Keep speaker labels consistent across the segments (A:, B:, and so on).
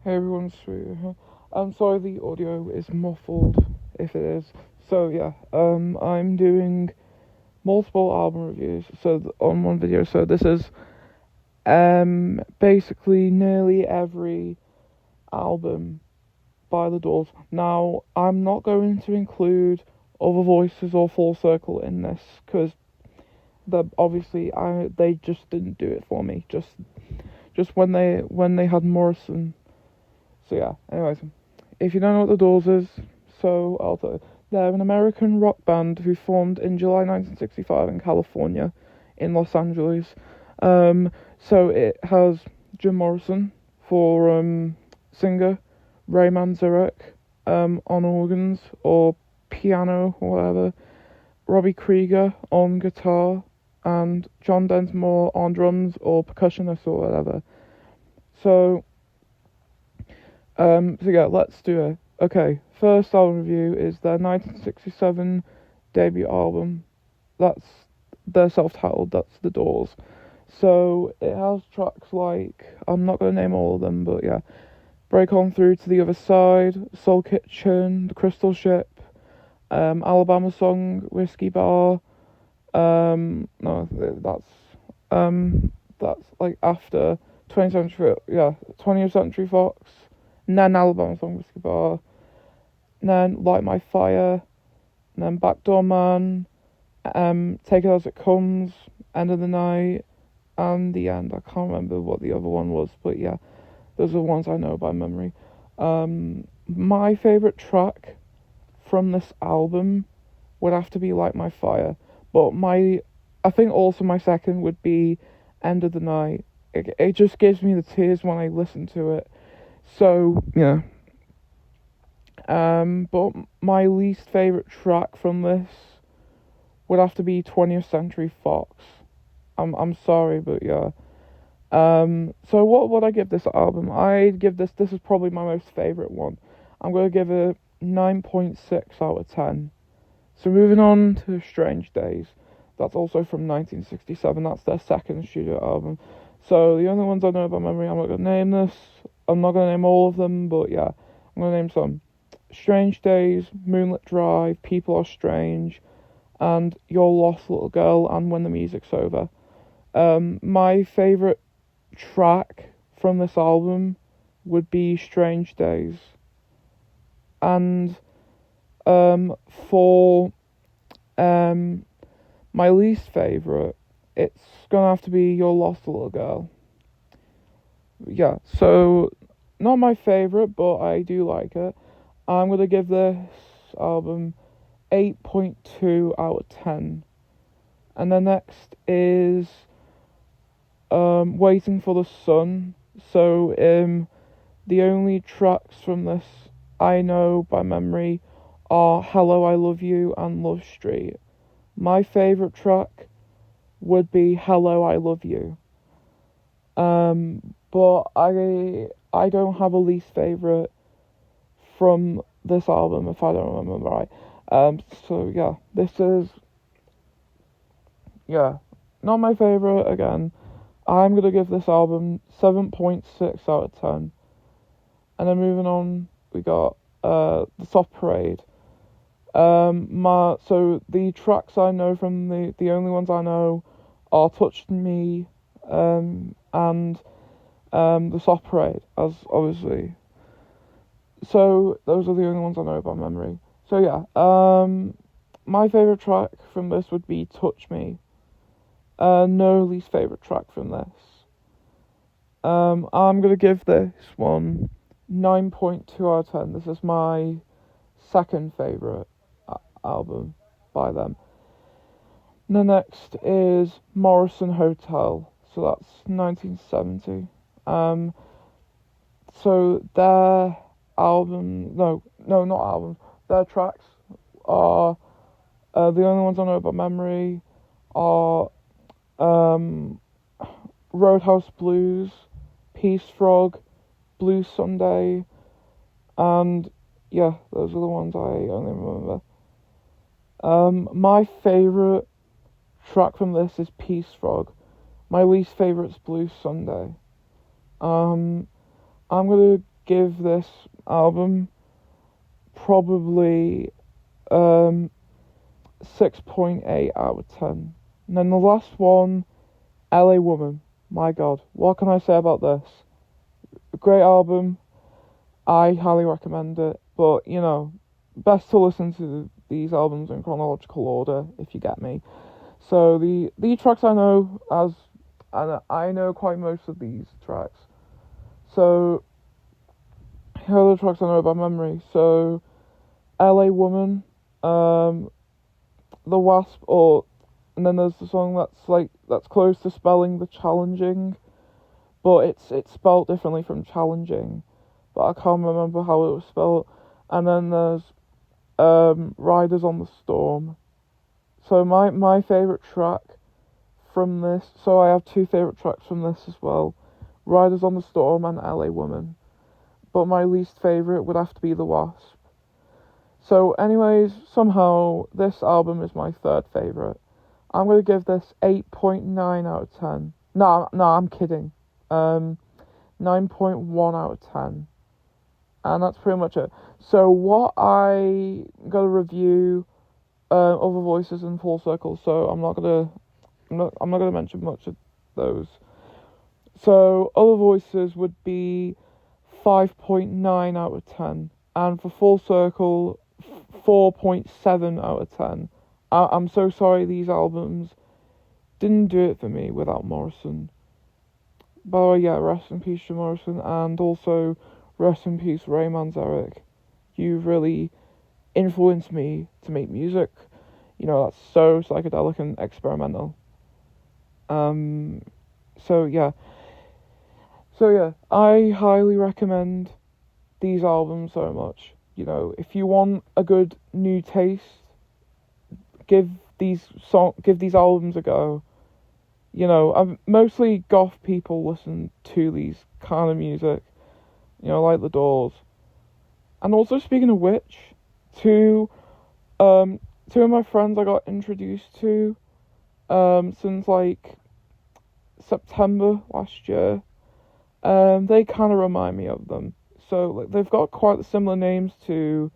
A: Hey everyone, sweet. I'm sorry the audio is muffled, if it is. So yeah, I'm doing multiple album reviews. So on one video, so this is basically nearly every album by the Doors. Now I'm not going to include other voices or Full Circle in this because they just didn't do it for me. Just when they had Morrison. So yeah, anyways, if you don't know what the Doors is, so I'll tell you. They're an American rock band who formed in July 1965 in California, in Los Angeles. So it has Jim Morrison for singer, Ray Manzarek on organs or piano or whatever, Robbie Krieger on guitar, and John Densmore on drums or percussionist or whatever. So yeah, let's do it. Okay, first album review is their 1967 debut album. That's their self-titled, that's The Doors. So it has tracks like, I'm not going to name all of them, but yeah, Break On Through to the Other Side, Soul Kitchen, The Crystal Ship, Alabama Song, Whiskey Bar, no, that's like after 20th Century Fox, and then Alabama Song, Whiskey Bar, and then Light My Fire, and then Backdoor Man, Take It As It Comes, End of the Night, and The End. I can't remember what the other one was, but yeah, those are the ones I know by memory. My favourite track from this album would have to be Light My Fire, but I think also my second would be End of the Night. It just gives me the tears when I listen to it. So yeah. But my least favourite track from this would have to be 20th Century Fox. I'm sorry, but yeah. So what would I give this album? I'd give this is probably my most favourite one. I'm gonna give it 9.6 out of 10. So moving on to Strange Days. That's also from 1967. That's their second studio album. So the only ones I know by memory, I'm not gonna name this. I'm not gonna name all of them, but yeah, I'm gonna name some. Strange Days, Moonlit Drive, People Are Strange, and Your Lost Little Girl, and When the Music's Over. My favourite track from this album would be Strange Days. And for my least favourite, it's gonna have to be Your Lost Little Girl. Yeah, so not my favourite, but I do like it. I'm gonna give this album 8.2 out of 10. And the next is Waiting for the Sun. So the only tracks from this I know by memory are Hello I Love You and Love Street. My favourite track would be Hello I Love You. But I don't have a least favourite from this album, if I don't remember right. So yeah, this is, yeah, not my favourite again. I'm gonna give this album 7.6 out of 10. And then moving on, we got The Soft Parade. So the tracks I know from the only ones I know are Touched Me, and The Soft Parade, as obviously. So those are the only ones I know by memory. So yeah, my favourite track from this would be Touch Me. No least favourite track from this. I'm gonna give this one 9.2 out of 10. This is my second favourite album by them. And the next is Morrison Hotel. So that's 1970. So their album, no, not albums. Their tracks are the only ones I know by memory are Roadhouse Blues, Peace Frog, Blue Sunday, and yeah, those are the ones I only remember. My favourite track from this is Peace Frog. My least favourite is Blue Sunday. I'm gonna give this album probably 6.8 out of 10. And then the last one, LA Woman. My God, what can I say about this? A great album. I highly recommend it. But, you know, best to listen to these albums in chronological order, if you get me. So the tracks I know, and I know quite most of these tracks. So here are the tracks I know by memory. So LA Woman, The Wasp, and then there's the song that's close to spelling the challenging, but it's spelled differently from challenging, but I can't remember how it was spelled. And then there's Riders on the Storm. So my favourite track from this, so I have two favourite tracks from this as well, Riders on the Storm and LA Woman, but my least favourite would have to be The Wasp. So anyways, somehow this album is my third favourite. I'm going to give this 8.9 out of 10. No, I'm kidding. 9.1 out of 10. And that's pretty much it. So what I got to review Other Voices and Full Circle, so I'm not gonna mention much of those. So Other Voices would be 5.9 out of 10, and for Full Circle 4.7 out of 10. I'm so sorry these albums didn't do it for me without Morrison. By the way, yeah, rest in peace to Morrison, and also rest in peace Ray Manzarek. You've really influenced me to make music, you know, that's so psychedelic and experimental. So yeah, I highly recommend these albums so much. You know, if you want a good new taste, give these albums a go. You know, mostly goth people listen to these kind of music, you know, like The Doors. And also, speaking of which, two of my friends I got introduced to since like September last year, they kind of remind me of them. So like they've got quite similar names to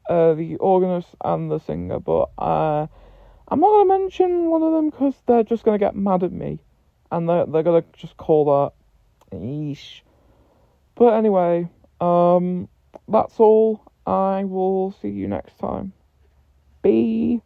A: the organist and the singer, but I'm not gonna mention one of them because they're just gonna get mad at me, and they're gonna just call that yeesh. But anyway, that's all. I will see you next time. Bye.